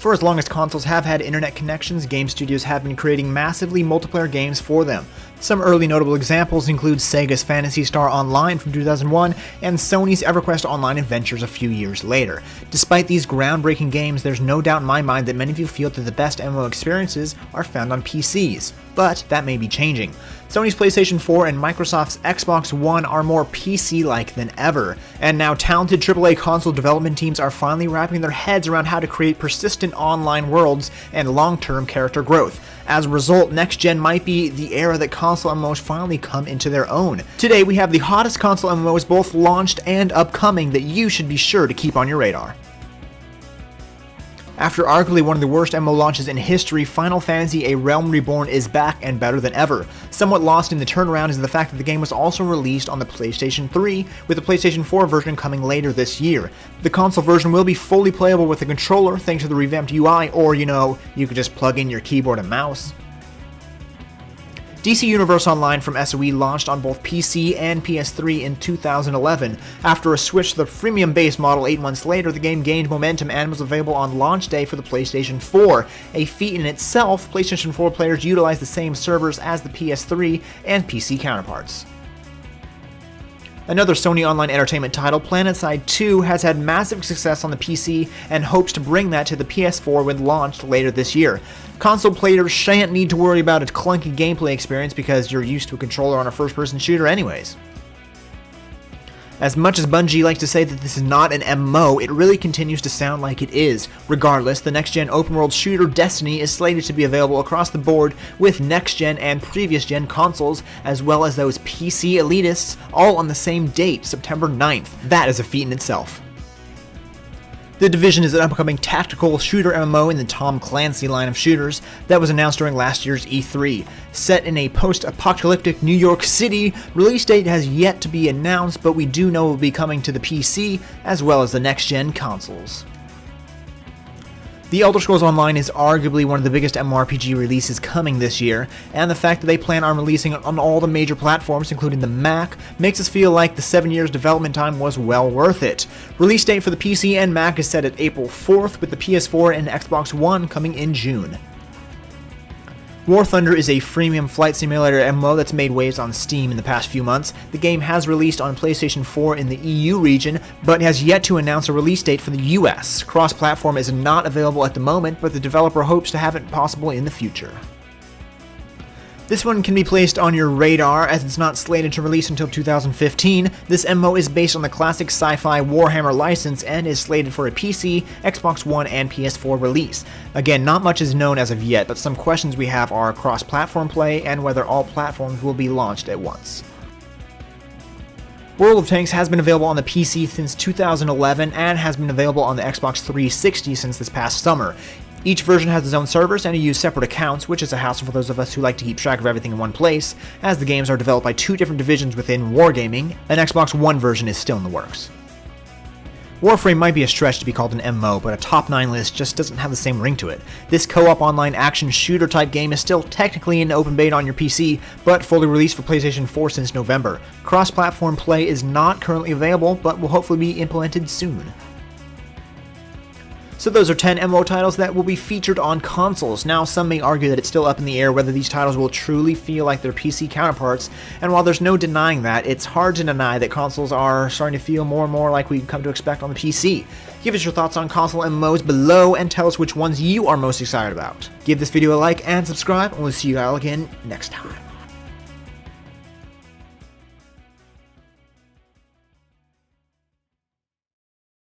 For as long as consoles have had internet connections, game studios have been creating massively multiplayer games for them. Some early notable examples include Sega's Phantasy Star Online from 2001 and Sony's EverQuest Online Adventures a few years later. Despite these groundbreaking games, there's no doubt in my mind that many of you feel that the best MMO experiences are found on PCs, but that may be changing. Sony's PlayStation 4 and Microsoft's Xbox One are more PC-like than ever, and now talented AAA console development teams are finally wrapping their heads around how to create persistent online worlds and long-term character growth. As a result, next-gen might be the era that console MMOs finally come into their own. Today we have the hottest console MMOs both launched and upcoming that you should be sure to keep on your radar. After arguably one of the worst MMO launches in history, Final Fantasy A Realm Reborn is back and better than ever. Somewhat lost in the turnaround is the fact that the game was also released on the PlayStation 3, with the PlayStation 4 version coming later this year. The console version will be fully playable with a controller thanks to the revamped UI, or you could just plug in your keyboard and mouse. DC Universe Online from SOE launched on both PC and PS3 in 2011. After a switch to the freemium-based model 8 months later, the game gained momentum and was available on launch day for the PlayStation 4. A feat in itself, PlayStation 4 players utilize the same servers as the PS3 and PC counterparts. Another Sony Online Entertainment title, PlanetSide 2, has had massive success on the PC and hopes to bring that to the PS4 when launched later this year. Console players shan't need to worry about a clunky gameplay experience because you're used to a controller on a first-person shooter anyways. As much as Bungie likes to say that this is not an MMO, it really continues to sound like it is. Regardless, the next-gen open-world shooter Destiny is slated to be available across the board with next-gen and previous-gen consoles, as well as those PC elitists, all on the same date, September 9th. That is a feat in itself. The Division is an upcoming tactical shooter MMO in the Tom Clancy line of shooters that was announced during last year's E3. Set in a post-apocalyptic New York City, release date has yet to be announced, but we do know it will be coming to the PC as well as the next-gen consoles. The Elder Scrolls Online is arguably one of the biggest MMORPG releases coming this year, and the fact that they plan on releasing it on all the major platforms, including the Mac, makes us feel like the 7 years development time was well worth it. Release date for the PC and Mac is set at April 4th, with the PS4 and Xbox One coming in June. War Thunder is a freemium flight simulator MMO that's made waves on Steam in the past few months. The game has released on PlayStation 4 in the EU region, but has yet to announce a release date for the US. Cross-platform is not available at the moment, but the developer hopes to have it possible in the future. This one can be placed on your radar as it's not slated to release until 2015. This MMO is based on the classic sci-fi Warhammer license and is slated for a PC, Xbox One, and PS4 release. Again, not much is known as of yet, but some questions we have are cross-platform play and whether all platforms will be launched at once. World of Tanks has been available on the PC since 2011 and has been available on the Xbox 360 since this past summer. Each version has its own servers and you use separate accounts, which is a hassle for those of us who like to keep track of everything in one place, as the games are developed by two different divisions within Wargaming. An Xbox One version is still in the works. Warframe might be a stretch to be called an MMO, but a top 9 list just doesn't have the same ring to it. This co-op online action shooter type game is still technically in open beta on your PC, but fully released for PlayStation 4 since November. Cross-platform play is not currently available, but will hopefully be implemented soon. So those are 10 MMO titles that will be featured on consoles. Now, some may argue that it's still up in the air whether these titles will truly feel like their PC counterparts, and while there's no denying that, it's hard to deny that consoles are starting to feel more and more like we've come to expect on the PC. Give us your thoughts on console MMOs below and tell us which ones you are most excited about. Give this video a like and subscribe, and we'll see you all again next time.